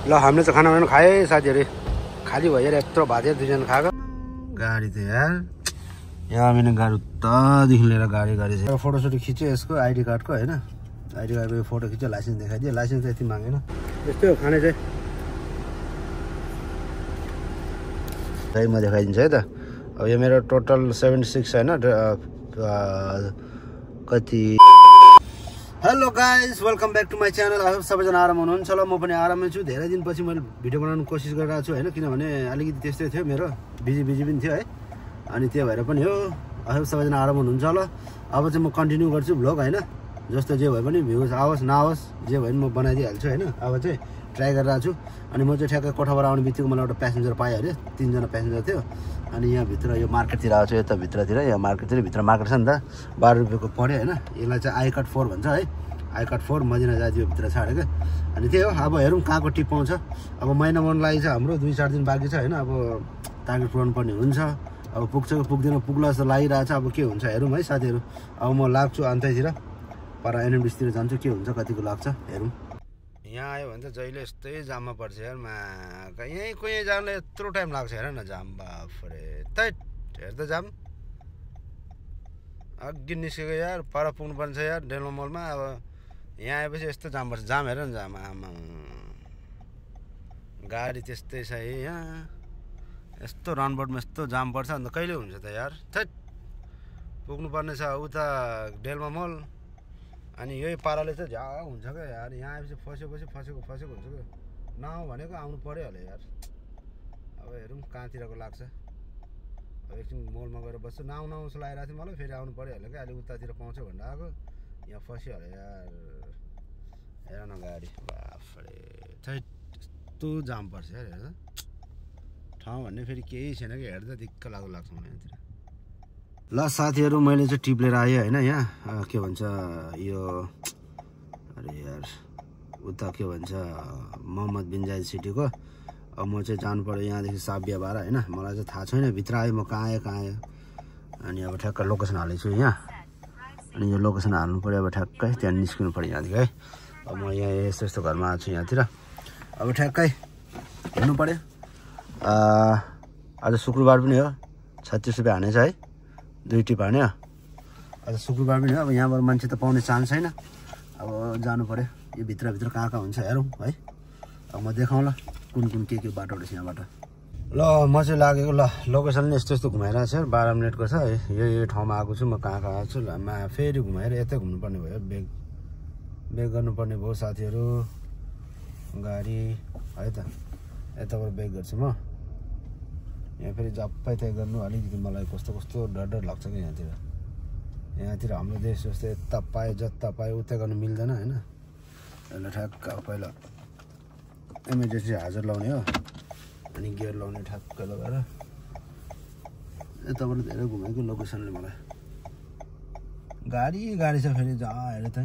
ल हामीले चाहिँ खाना बनाउनु खाए साथीहरु खाली भएर यत्रो भात दुईजना खाएको गाडी त यार यहाँ मैंने गाडी उतादेखि लिएर गाडी छ फोटोसोटो खिच्यो यसको आइडी कार्डको हैन आइडी कार्डको फोटो खिच्यो लाइसेन्स देखाइदियो लाइसेन्स यति मागेन यस्तै हो खाने चाहिँ दाइ म देखाइदिन्छु है त अब यो मेरो टोटल 76 हैन कति hello guys welcome back to my channel I hope सबैजना आराम हुनुहुन्छ ल म पनि आरामै छु धेरै दिनपछि मैले भिडियो बनाउन कोसिस गरिरहेको छु हैन किनभने अलिकति त्यस्तै थियो मेरो बिजी पनि थियो है अनि त्यो भएर पनि हो आई होप सबैजना आराम हुनुहुन्छ ल अब चाहिँ म कन्टिन्यू गर्छु भ्लग हैन जस्तो जे भए पनि भ्युज आओस् नआओस् जे भए पनि म बनाइदिइहाल्छु हैन अब चाहिँ ट्राई गरिरहेको छु अनि म चाहिँ ठ्याक्कै कोठाबाट आउने बित्तिकै मलाई एउटा प्यासेन्जर पाएँ अरे 3 जना प्यासेन्जर थियो अनि यहाँ भित्र यो मार्केटतिर आएको छु यता भित्रतिर यहाँ मार्केटतिर भित्र मार्केट छ नि त 12 रुपैयाँको पर्यो हैन यसलाई चाहिँ आई कार्ड 4 भन्छ है आई कार्ड 4 मदिना जातियो भित्र छाडेको अनि त्यही हो अब हेरौँ कहाँको टिप पाउँछ अब महिना मन लागि छ हाम्रो 2-4 दिन बाँकी छ हैन अब टार्गेट पुर्याउनु पर्ने हुन्छ अब पुग्छ कि पुग्दैन पुग्ला जस्तो लागिरहेछ अब के हुन्छ हेरौँ है साथीहरू अब म लाग्छु अन्तैतिर पर एनएमडिसतिर जान्छु के हुन्छ कतिको लाग्छ हेरौँ यहाँ आयो भने त जहिले यस्तै जाममा पर्छ यार यहीँ कोही जामले यत्रो टाइम लाग्छ हेर न जाम बाफरे तैट हेर त जाम अघि निस्केको यार पर पुग्नुपर्ने छ यार डेलो मलमा अब यहाँ आएपछि यस्तो जाम पर्छ जाम हेर न जाम आमा गाडी त्यस्तै छ है यहाँ यस्तो रनबोर्डमा यस्तो जाम पर्छ अन्त कहिले हुन्छ त यार थैट पुग्नुपर्ने छ उता डेलमा मल अनि यही पाराले चाहिँ झ्या हुन्छ क्या यार यहाँ आएपछि फसेको हुन्छ क्या नआउ भनेको आउनु पर्यो होला यार अब हेरौँ कहाँतिरको लाग्छ अब एकछिन मोलमा गएर बस्छु नआउनु जस्तो लागिरहेको थियो मलाई फेरि आउनु पर्यो होला क्या अलिक उतातिर पाउँछ भनेर आएको यहाँ फस्यो होला यार हेर न गाडी बाफरे थैट यस्तो जाम पर्छ यार हेर ठाउँ भन्ने फेरि केही छैन कि हेर्दा दिक्क लाग्छ मलाई यहाँतिर ल साथीहरू मैले चाहिँ टिप लिएर आएँ होइन यहाँ के भन्छ यो अरे यार उता के भन्छ मोहम्मद बिन जायद सिटीको अब म चाहिँ जानु पर्यो यहाँदेखि साबिया बाह्र होइन मलाई चाहिँ थाहा छैन भित्र आएँ म कहाँ आएँ अनि अब ठ्याक्क लोकेसन हालेको छु यहाँ अनि यो लोकेसन हाल्नु पऱ्यो अब ठ्याक्कै त्यहाँ निस्किनु पऱ्यो यहाँदेखि है अब म यहाँ यस्तो घरमा आएको छु यहाँतिर अब ठ्याक्कै हेर्नु पऱ्यो आज शुक्रबार पनि हो 36 रुपियाँ हानेछ है 2 टिप हान्यो आज शुक्रबार पनि हो अब यहाँबाट मान्छे त पाउने चान्स छैन अब जानु पऱ्यो यो भित्र कहाँ हुन्छ हेरौँ है अब म देखाउँ ल कुन के बाटोहरू छ यहाँबाट ल म चाहिँ लागेको ल लोकेसनले यस्तो घुमाइरहेको छ 12 मिनटको छ है यो ठाउँमा आएको छु म कहाँ आएको छु फेरि घुमाएर यतै घुम्नुपर्ने भयो बेग गर्नुपर्ने भयो साथीहरू गाडी है त यताबाट बेग गर्छु म यहाँ फेरि जप्पै तय गर्नु अलिकति मलाई कस्तो डर लाग्छ कि यहाँतिर हाम्रो देश जस्तो यता पाए जता पाए उता गर्नु मिल्दैन होइन यसलाई ठ्याक्क पहिला इमर्जेन्सी हाजर लाउने हो अनि गियर लाउने ठ्याक्क लगाएर यताबाट धेरै घुमेको लोकेसनले मलाई गाडी छ फेरि जहाँ हेरे त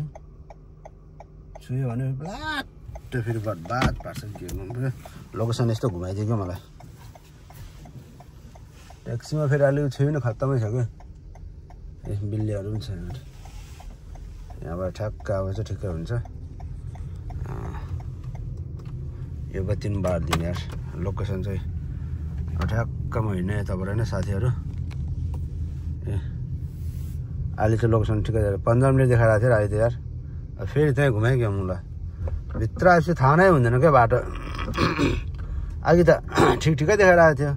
छुयो भने ब्लाट फेरि बर्बाद पार्छ गियर लोकेसन यस्तो घुमाइदियो क्या मलाई ट्याक्सीमा फेरि अलिक छुइनँ खत्तमै छ क्या बिल्लीहरू पनि छैन यहाँबाट ठ्याक्क अब चाहिँ ठिकै हुन्छ यो बत्ती पनि बारिदिने यार लोकेसन चाहिँ ठ्याक्क म हिँड्ने यताबाट होइन साथीहरू ए अहिले चाहिँ लोकेसन ठिकै 15 मिनट देखाइरहेको थियो अहिले त यार फेरि त्यहीँ घुमाइ क्या मलाई भित्र आएपछि थाहा नै हुँदैन क्या बाटो अघि त ठिकै देखाइरहेको थियो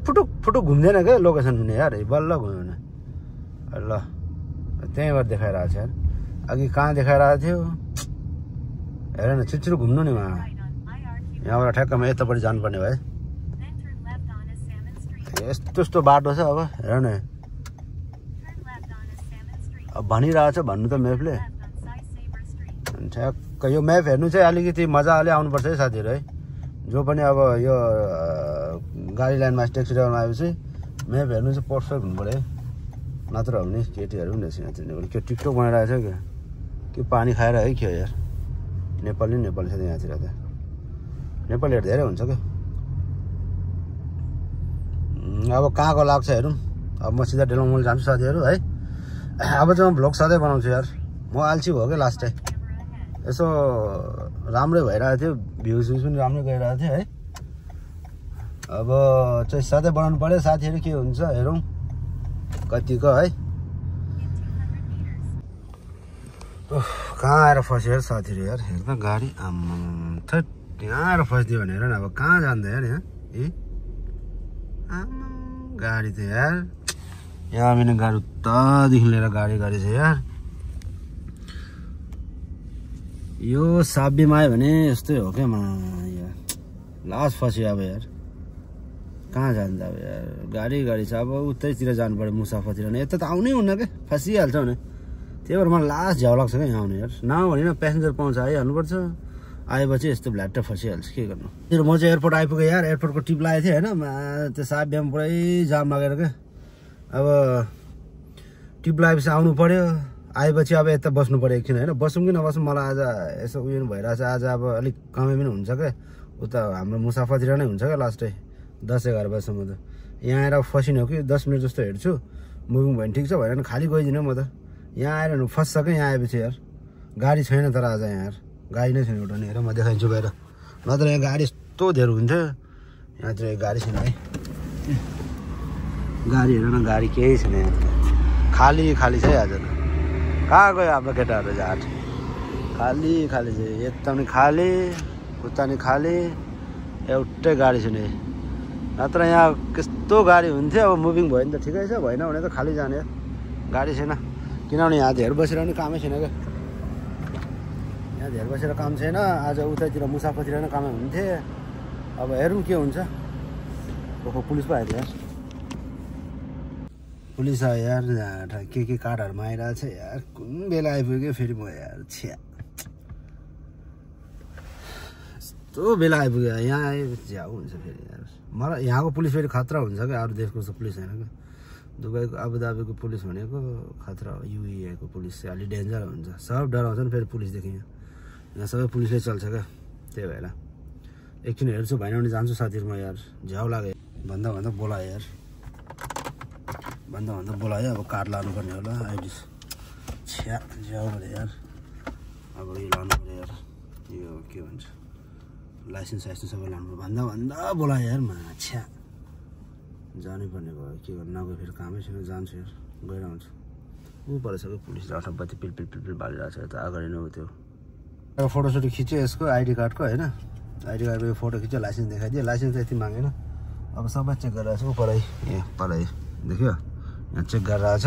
फुटुक घुम्दैन क्या लोकेसन हुने यार बल्ल घुम्यो भने ल त्यहीँबाट देखाइरहेको छ यार अघि कहाँ देखाइरहेको थियो हेर न छिटो घुम्नु नि उहाँ यहाँबाट ठ्याक्कमा यतापट्टि जानुपर्ने भयो यस्तो बाटो छ अब हेर न अब भनिरहेको छ भन्नु त म्यापले ठ्याक्क यो म्याप हेर्नु चाहिँ अलिकति मजाले आउनुपर्छ है साथीहरू है जो पनि अब यो गाडी लाइनमा ट्याक्सी ड्राइभरमा आएपछि म्याप हेर्नु चाहिँ पर्फेक्ट हुनु पऱ्यो है नत्र हो भने केटीहरू पनि रहेछ यहाँतिर के टिकटक बनाइरहेको छ क्या के पानी खाएर है क्या यार नेपाली छ यहाँतिर त नेपालीहरू धेरै हुन्छ क्या अब कहाँको लाग्छ हेरौँ अब म सिधा डेलो मल जान्छु साथीहरू है अब चाहिँ म भ्लग सधैँ बनाउँछु यार म आल्छी भयो क्या लास्ट टाइम यसो राम्रै भइरहेको थियो भ्युज पनि राम्रो गइरहेको थियो है। अब चाहिँ सधैँ बनाउनु पर्यो साथीहरू, के हुन्छ हेरौँ कतिको है। कहाँ आएर फस्यो यार साथीहरू यार, हेर्दा गाडी आम्म थट यहाँ आएर फस्दियो भनेर नि। अब कहाँ जाँदा यार यहाँ आम्म गाडी त यार यहाँ पनि गाडी उतादेखि लिएर गाडी छ यार। यो साब्बीमा आयो भने यस्तै हो क्या यार, लास्ट फस्यो अब यार। कहाँ जान्छ अब यार, गाडी छ। अब उतैतिर जानु पर्यो मुसाफरतिर नै, यता त आउनै हुन्न क्या, फसिहाल्छ भने। त्यही भएर मलाई लास्ट झ्याउ लाग्छ क्या यहाँ आउनु यार। नभने न प्यासेन्जर पाउँछ आइहाल्नुपर्छ, आएपछि यस्तो भ्ल्याट्ट फसिहाल्छ, के गर्नु। म चाहिँ एयरपोर्ट आइपुगेँ यार। एयरपोर्टको टिप लागेको थिएँ होइन, त्यो साब्बीमा पुरै जाम लागेर क्या। अब टिप लगाएपछि आउनु पर्यो, आएपछि अब यता बस्नु पर्यो एकछिन होइन। बसौँ कि नबसौँ मलाई आज यसो उयो भइरहेछ। आज अब अलिक कमै पनि हुन्छ क्या, उता हाम्रो मुसाफरतिर नै हुन्छ क्या लास्टै 10-11 बजीसम्म त। यहाँ आएर फसिने हो कि 10 मिनट जस्तो हेर्छु, मुभिङ भयो भने ठिक छ, भएन खाली गइदिनु म त। यहाँ आएर फस्छ क्या यहाँ आएपछि यार। गाडी छैन तर आज यहाँ यार, गाडी नै छैन एउटा नि। हेर म देखाइदिन्छु बाहिर, नत्र यहाँ गाडी यस्तो धेरै हुन्थ्यो। यहाँतिर गाडी छैन है, गाडी हेर न, गाडी केही छैन यहाँ, खाली छ है आज त। कहाँ गयो हाम्रो केटाहरू झाट, खाली छ। यता पनि खाली, उता पनि खाली, एउटै गाडी छैन। नत्र यहाँ कस्तो गाडी हुन्थ्यो। अब मुभिङ भयो भने त ठिकै छ, भएन भने त खाली जाने, गाडी छैन। किनभने यहाँ धेर बसेर पनि कामै छैन क्या, यहाँ धेर बसेर काम छैन। आज उतातिर मुसाफरतिर नै कामै हुन्थे। अब हेरौँ के हुन्छ। पुलिस पो आयो यार, पुलिस आयो यार। के कार्डहरूमा आइरहेको छ यार। कुन बेला आइपुग्यो फेरि म यार, छ्या यस्तो बेला आइपुग्यो यहाँ आयो झ्याउ हुन्छ फेरि यार। मलाई यहाँको पुलिस फेरि खतरा हुन्छ क्या, अरू देशको जस्तो पुलिस होइन क्या। दुबईको आबुधाबीको पुलिस भनेको खतरा हो, युएएको पुलिस चाहिँ अलि डेन्जर हुन्छ। सब डराउँछ नि फेरि पुलिसदेखि। यहाँ सबै पुलिसले चल्छ क्या, त्यही भएर एकछिन हेर्छु, भएन भने जान्छु साथीहरूमा यार। झ्याउ लाग्यो भन्दा बोलायो यार, भन्दा बोलायो। अब कार्ड लानुपर्ने होला, आइडी छ्या झ्याउ भयो यार। अब यो लानु पऱ्यो यार, यो के भन्छ लाइसेन्स सबै लानु भन्दा बोलायो यार। छ्या जानै पर्ने भयो, के गर्नु। नगयो फेरि कामै छैन, जान्छु यार, गएर आउँछु। ऊ परेछ क्या पुलिस, अठबत्ती पिल बालिरहेको छ यता अगाडि नै हो त्यो। अब फोटोसोटो खिच्यो यसको आइडी कार्डको होइन, आइडी कार्डको फोटो खिच्यो, लाइसेन्स देखाइदियो। लाइसेन्स त यति मागेन, अब सबै चेक गरिरहेको छु। परै देख्यो यहाँ चेक गरिरहेको छ।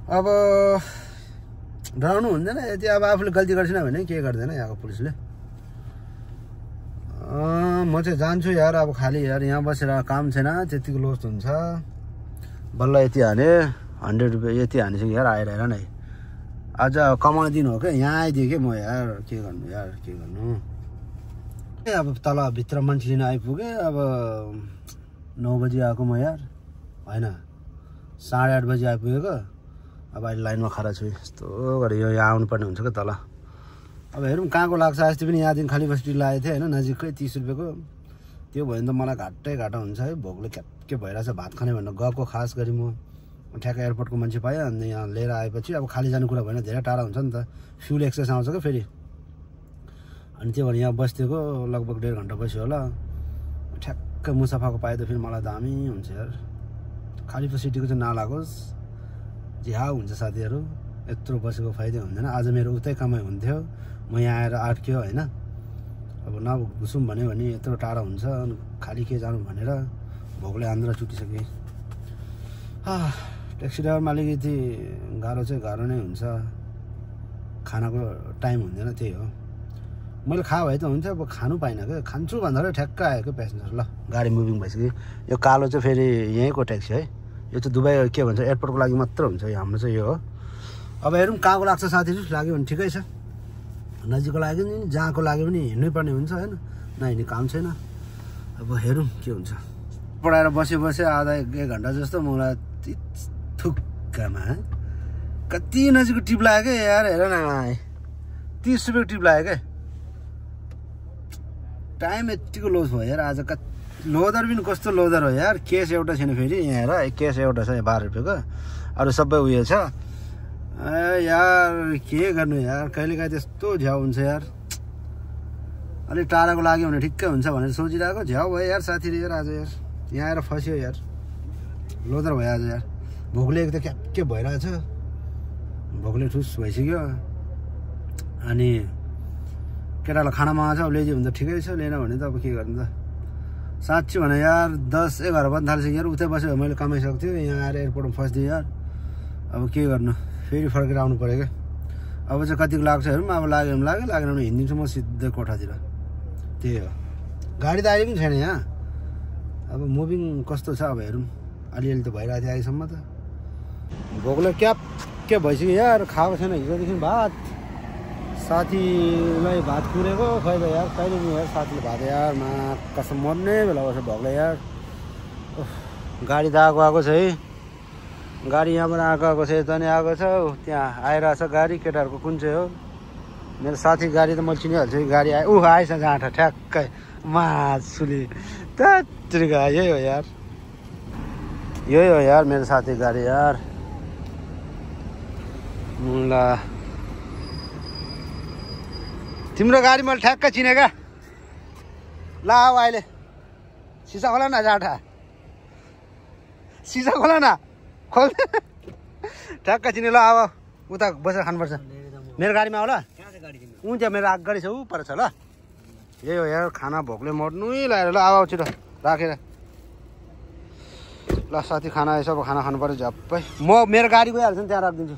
अब डराउनु हुँदैन यति, अब आफूले गल्ती गर्छिन भने के गर्दैन यहाँको पुलिसले। म चाहिँ जान्छु यार, अब खाली यार यहाँ बसेर काम छैन, त्यतिको लोस्ट हुन्छ। बल्ल यति हाने 100 रुपियाँ यति हानिसक्यो यार आएर हेर नै। आज कमाउने दिन हो क्या, यहाँ आइदिएँ कि म यार, के गर्नु यार, के गर्नु। अब तल भित्र मान्छे लिन आइपुगेँ। अब 9 बजी आएको म यार होइन, 8:30 बजी आइपुगेको। अब अहिले लाइनमा खडा छु, यस्तो गरी यहाँ आउनुपर्ने हुन्छ क्या तल। अब हेरौँ कहाँको लाग्छ। अस्ति पनि यहाँदेखि खाली बस्ती लागेको थियो होइन, नजिकै 30 रुपियाँको। त्यो भयो भने त मलाई घाटा हुन्छ है, भोकले के भइरहेछ भात खाने भनेर गएको। खास गरी म ठ्याक्क एयरपोर्टको मान्छे पाएँ, अनि यहाँ लिएर आएपछि अब खाली जाने कुरा भएन, धेरै टाढा हुन्छ नि त, फ्युल एक्सेस आउँछ क्या फेरि। अनि त्यो भएर यहाँ बस्दिएको लगभग 1.5 घन्टा बस्यो होला। ठ्याक्क मुसाफाको पाए त फेरि मलाई दामी हुन्छ यार। खाली सिटीको चाहिँ नलागोस्, झ्याउ हुन्छ साथीहरू। यत्रो बसेको फाइदा हुँदैन। आज मेरो उतै कमाइ हुन्थ्यो, म यहाँ आएर अड्क्यो होइन। अब नघुसौँ भन्यो भने यत्रो टाढा हुन्छ, अनि खाली के जानु भनेर भोकले आन्द्रा चुटिसकेँ। ट्याक्सी ड्राइभरमा अलिकति गाह्रो नै हुन्छ, खानाको टाइम हुँदैन, त्यही हो। मैले खा भए त हुन्थ्यो, अब खानु पाइनँ क्या। खान्छु भन्दा ठ्याक्क आयो क्या प्यासेन्जर। ल गाडी मुभिङ भइसक्यो। यो कालो चाहिँ फेरि यहीँको ट्याक्सी है, यो चाहिँ दुबई के भन्छ एयरपोर्टको लागि मात्र हुन्छ, हाम्रो चाहिँ यो हो। अब हेरौँ कहाँको लाग्छ साथीहरू, लाग्यो भने ठिकै छ। नजिकको लाग्यो नि, जहाँको लाग्यो भने हिँड्नै पर्ने हुन्छ होइन, नहिँड्ने काम छैन। अब हेरौँ के हुन्छ। पढाएर बसे आधा 1 घन्टा जस्तो मलाई थुक्कामा कति नजिकको टिप लाग्यो क्या यार। हेर न 30 रुपियाँको टिप लाग्यो क्या। टाइम यतिको लोस भयो यार आज। लोदर पनि कस्तो लोदर हो यार, केस एउटा छैन फेरि। यहाँ हेर केस एउटा छ 12 रुपियाँको, अरू सबै उयो छ यार। के गर्नु यार, कहिलेकाहीँ त्यस्तो झ्याउ हुन्छ यार। अलिक टाढाको लाग्यो भने ठिक्कै हुन्छ भनेर सोचिरहेको झ्याउ भयो यार साथीले यार आज यार यहाँ आएर फस्यो यार लोदर भयो आज यार भोकले एक त के भइरहेछ भोकले ठुस भइसक्यो अनि केटालाई खाना मगाएको छ अब ल्याइदियो भने त ठिकै छ लिएन भने त अब के गर्नु त साँच्ची भने यार 10-11 बज्न थालिसक्यो यार उतै बसेर मैले कमाइसकेको थिएँ यहाँ आएर एयरपोर्टमा फस्दिएँ यार अब के गर्नु फेरि फर्केर आउनु पऱ्यो क्या अब चाहिँ कतिको लाग्छ हेरौँ अब लाग्यो भने लाग्यो लागेन भने हिँडिदिन्छु म सिधै कोठातिर त्यही हो गाडी त अहिले पनि छैन यहाँ अब मुभिङ कस्तो छ अब हेरौँ अलिअलि त भइरहेको थियो अहिलेसम्म त भोकले क्याप के भइसक्यो यार खाएको छैन हिजोदेखि भात साथीलाई भात कुरेको खै त यार कहिले नि यार साथीले भात यार मा कसम मर्ने बेला बस्छ भोकले यार गाडी त आएको छ है गाडी यहाँबाट आएको छ यता नि आएको छ त्यहाँ आइरहेछ गाडी केटाहरूको कुन चाहिँ हो मेरो साथी गाडी त मैले चिनिहाल्छु गाडी आयो आएछ जाँठा ठ्याक्कै मासुली त्यत्रिका यही हो यार मेरो साथी गाडी यार ल तिम्रो गाडी मैले ठ्याक्कै चिने क्या ल अब अहिले सिसा खोला न जाँठा सिसा खोला न खोल ठ्याक्कै चिने ल अब उता बसेर खानुपर्छ मेरो गाडीमा आऊ ल ऊ त्यहाँ मेरो अगाडि छ ऊ पर छ ल यही हो यार खाना भोकले मर्नै लगाएर ल अब छिटो राखेर ल साथी खाना आएछ अब खाना खानु पऱ्यो झप्पै म मेरो गाडी गइहाल्छ नि त्यहाँ राखिदिन्छु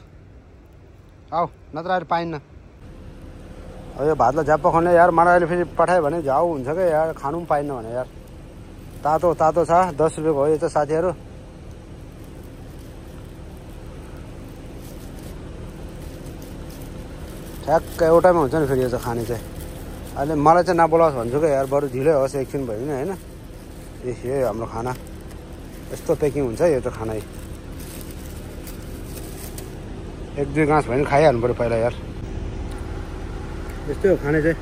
आऊ नत्र अहिले पाइन्न अब यो भातलाई झ्याप्प खाने यार मलाई अहिले फेरि पठायो भने झाउ हुन्छ क्या यार खानु पनि पाइन्न भने यार तातो तातो छ 10 रुपियाँको हो यो त साथीहरू ठ्याक्क एउटामै हुन्छ नि फेरि यो चाहिँ खाने चाहिँ अहिले मलाई चाहिँ नबोलाओस् भन्छु क्या यार बरु ढिलै होस् एकछिन भयो नि होइन यही हाम्रो खाना यस्तो प्याकिङ हुन्छ यो त खाना 1-2 गाँस भयो नि खाइहाल्नु पऱ्यो पहिला यार यस्तै हो खाने चाहिँ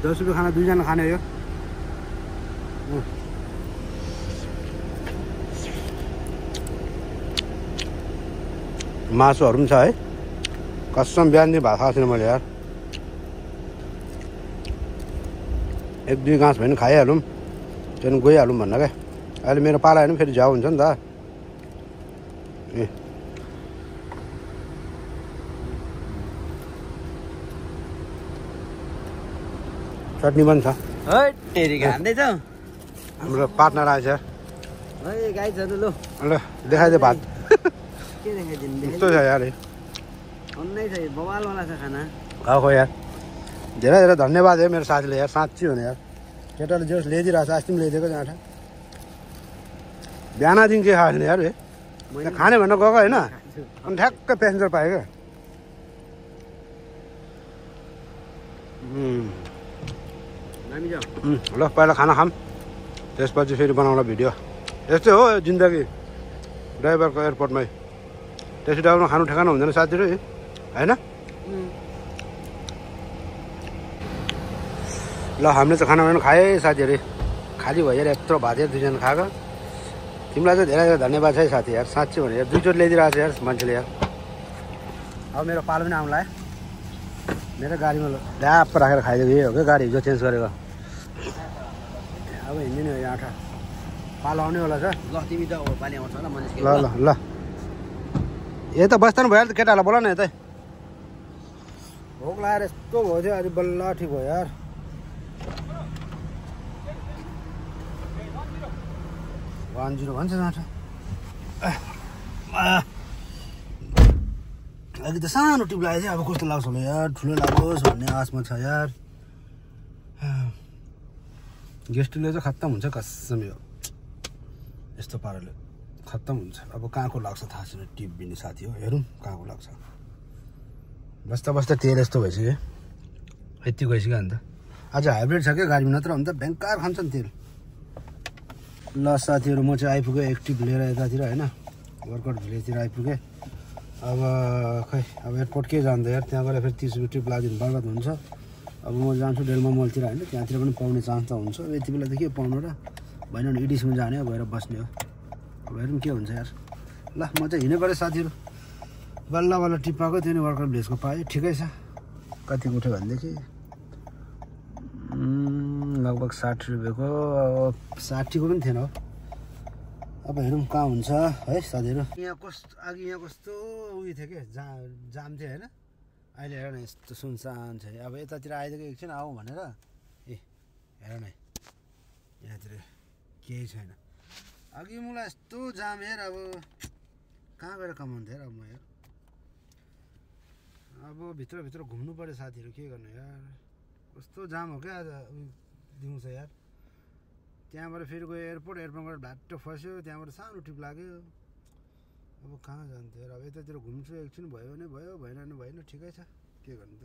10 रुपियाँ खाना 2 जना खाने हो यो मासुहरू पनि छ है कसम बिहानदेखि भात खाएको थिइनँ मैले यार 1-2 गाँस भयो नि खाइहालौँ त्यहाँदेखि गइहालौँ भन्न क्या अहिले मेरो पाला होइन फेरि झ्याउ हुन्छ नि त ए चटनी पनि छ हाम्रो पार्टनर आएछ यार ल देखाइदियो भात यस्तो छ यार आएको यार धेरै धेरै धन्यवाद है मेरो साथीले यार साँच्ची हो नि यार केटाले जे ल्याइदिरहेको छ अस्ति पनि ल्याइदिएको जाँठा बिहानदेखि के खाएको थिएन यार खाने भनेर गएको होइन अनि ठ्याक्कै पेसेन्जर पाएँ क्या ल पहिला खाना खाऊँ त्यसपछि फेरि बनाउँला भिडियो यस्तै हो जिन्दगी ड्राइभरको एयरपोर्टमै ट्याक्सी ड्राइभरमा खानु ठेगाना हुँदैन साथीहरू होइन ल हामीले चाहिँ खाना बनाउनु खाएँ साथीहरू खाली भयो यार यत्रो भात यार 2 जना खाएको तिमीलाई चाहिँ धेरै धेरै धन्यवाद छ है साथी यार साँच्ची भने यार 2 चोटि ल्याइदिरहेको छ यार मान्छेले यार अब मेरो पालो पनि आउला है मेरो गाडीमा ड्याप राखेर खाइदिएको यही हो क्या गाडी हिजो चेन्ज गरेको अब हिँड्ने हो यहाँ पालो आउने होला छ ल तिमी त पानी आउँछ ल ल ल ल यता बस्दैन भयो त केटालाई बोला न यतै भोक लागेर यस्तो भयो थियो अहिले बल्ल ठिक भयो यार $10 भन्छ जाँठ अघि त सानो टिप लागेको थियो अब कस्तो लाग्छ होला यार ठुलो लागोस् भन्ने आशमा छ यार गेस्टले चाहिँ खत्तम हुन्छ कसम यो यस्तो पाराले खत्तम हुन्छ अब कहाँको लाग्छ थाहा छैन टिप बिनी साथी हो हेरौँ कहाँको लाग्छ बस्दा बस्दा तेल यस्तो भइसक्यो यति गइसक्यो अन्त आज हाइब्रिड छ क्या गाडीमा नत्र भने त भयङ्कर खान्छ नि तेल ल साथीहरू म चाहिँ आइपुगेँ एक्टिभ लिएर यतातिर होइन वर्कआउट भिलेजतिर आइपुगेँ अब खै अब एयरपोर्ट के जाँदा यार त्यहाँ गएर फेरि 30 रुपियाँ टिप लगाइदिनु बर्बाद हुन्छ अब म जान्छु डेलमा मलतिर होइन त्यहाँतिर पनि पाउने चान्स त हुन्छ अब यति बेला त के पाउनु र भएन भने इडिसमा जाने हो गएर बस्ने हो अब हेरौँ के हुन्छ यार ल म चाहिँ हिँड्नै पऱ्यो साथीहरू बल्ल बल्ल टिप्पाएको त्यो नि वर्कर ब्लेजको पाएँ ठिकै छ कति उठ्यो भनेदेखि लगभग 60 रुपियाँको 60को पनि थिएन हो अब हेरौँ कहाँ हुन्छ है साथीहरू यहाँ कस्तो उयो थियो क्या जाम थियो होइन अहिले हेर न यस्तो सुनसान छ अब यतातिर आइदिएको एकछिन आऊ भनेर ए हेर न यहाँतिर केही छैन अघि मलाई यस्तो जाम हेर अब कहाँ गएर कमाउँथेँ र म यार अब भित्र घुम्नु पर्यो साथीहरू के गर्नु यार कस्तो जाम हो क्या आज दिउँसो यार त्यहाँबाट फेरि गयो एयरपोर्टबाट भ्याट्ट फस्यो त्यहाँबाट सानो ट्रिप लाग्यो अब कहाँ जान्थ्यो यार अब यतातिर घुम्छु एकछिन भयो भने भयो भएन भने भएन ठिकै छ के गर्नु त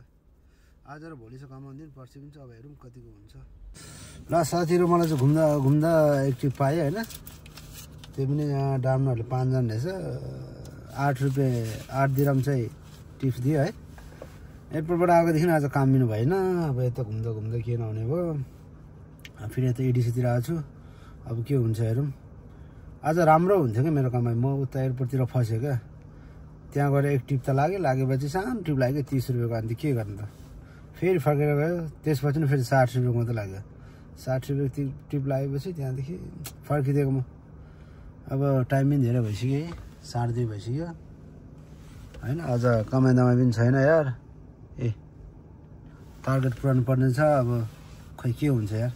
आज र भोलि चाहिँ कमाउँदिन पर्सि पनि छ अब हेरौँ कतिको हुन्छ ल साथीहरू मलाई चाहिँ घुम्दा एक ट्रिप पाएँ होइन त्यो पनि यहाँ डाम्नहरूले 5 जना रहेछ 8 रुपियाँ 8 दिरम चाहिँ टिप्स दियो है एयरपोर्टबाट आएकोदेखि आज काम पनि भएन अब यता घुम्दा के नहुने भयो फेरि यता एडिसीतिर आएको छु अब के हुन्छ हेरौँ आज राम्रो हुन्थ्यो क्या मेरो कमाइ म उता एयरपोर्टतिर फसेँ क्या त्यहाँ गएर एक टिप त लागेपछि सानो टिप लाग्यो 30 रुपियाँको अन्त के गर्नु त फेरि फर्केर गयो त्यसपछि पनि फेरि 60 रुपियाँको मात्रै लाग्यो 60 रुपियाँ टिप लागेपछि त्यहाँदेखि फर्किदिएको म अब टाइम पनि धेरै भइसक्यो 2:30 भइसक्यो होइन अझ कमाइ दमाई पनि छैन यार ए टार्गेट पुऱ्याउनु पर्ने छ अब खै के हुन्छ यार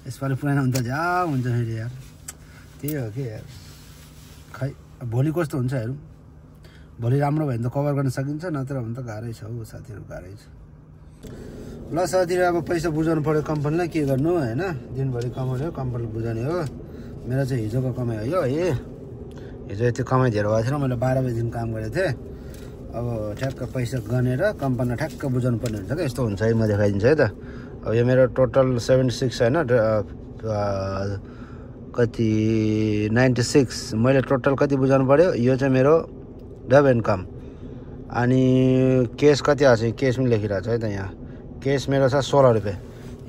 यसपालि पुऱ्याउनु हुन्छ झ्या हुन्छ फेरि यार त्यही हो कि यार खै भोलि कस्तो हुन्छ हेरौँ भोलि राम्रो भयो भने त कभर गर्न सकिन्छ नत्र भने त गाह्रै छ हौ साथीहरू गाह्रै छ ल साथीहरू अब पैसा बुझाउनु पऱ्यो कम्पनीलाई के गर्नु होइन दिनभरि कमाउने हो कम्पनीले बुझाउने हो मेरो चाहिँ हिजोको कमाइ हो यो है हिजो यति कमाइ धेरै भएको थिएन मैले 12 बजीदेखि काम गरेको थिएँ अब ठ्याक्क पैसा गनेर कम्पनीलाई ठ्याक्क बुझाउनु पर्ने हुन्छ क्या यस्तो हुन्छ है म देखाइदिन्छु है त अब यो मेरो टोटल 76 होइन कति 96 मैले टोटल कति बुझाउनु पऱ्यो यो चाहिँ मेरो डब इन्कम अनि केस कति आएको छ केस पनि लेखिरहेको छ है त यहाँ केस मेरो छ 16 रुपियाँ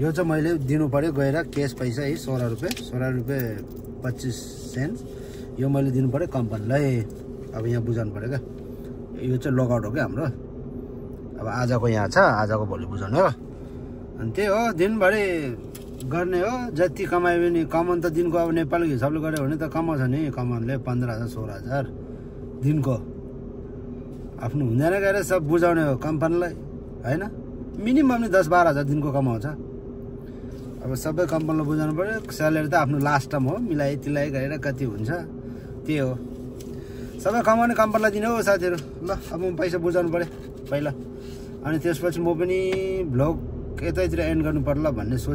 यो चाहिँ मैले दिनु पऱ्यो गएर केस पैसा है 16 रुपियाँ 25 सेन्ट यो मैले दिनु पऱ्यो कम्पनीलाई अब यहाँ बुझाउनु पऱ्यो क्या यो चाहिँ लगआउट हो क्या हाम्रो अब आजको यहाँ छ आजको भोलि बुझाउने हो अनि त्यही हो दिनभरि गर्ने हो जति कमायो भने कमान त दिनको अब नेपालको हिसाबले गऱ्यो भने त कमाउँछ नि कमानले 15,000 16,000 दिनको आफ्नो हुँदैन गएर सब बुझाउने हो कम्पनीलाई होइन मिनिमम नि 10-12 हजार दिनको कमाउँछ अब सबै कम्पनीलाई बुझाउनु पऱ्यो स्यालेरी त आफ्नो लास्ट टाइम हो मिलाइ तिलाइ गरेर कति हुन्छ त्यही हो सबै कमाउने कम्पनीलाई दिने हो साथीहरू ल अब म पैसा बुझाउनु पऱ्यो पहिला अनि त्यसपछि म पनि भ्लग यतैतिर एन्ड गर्नु पर्ला भन्ने सोच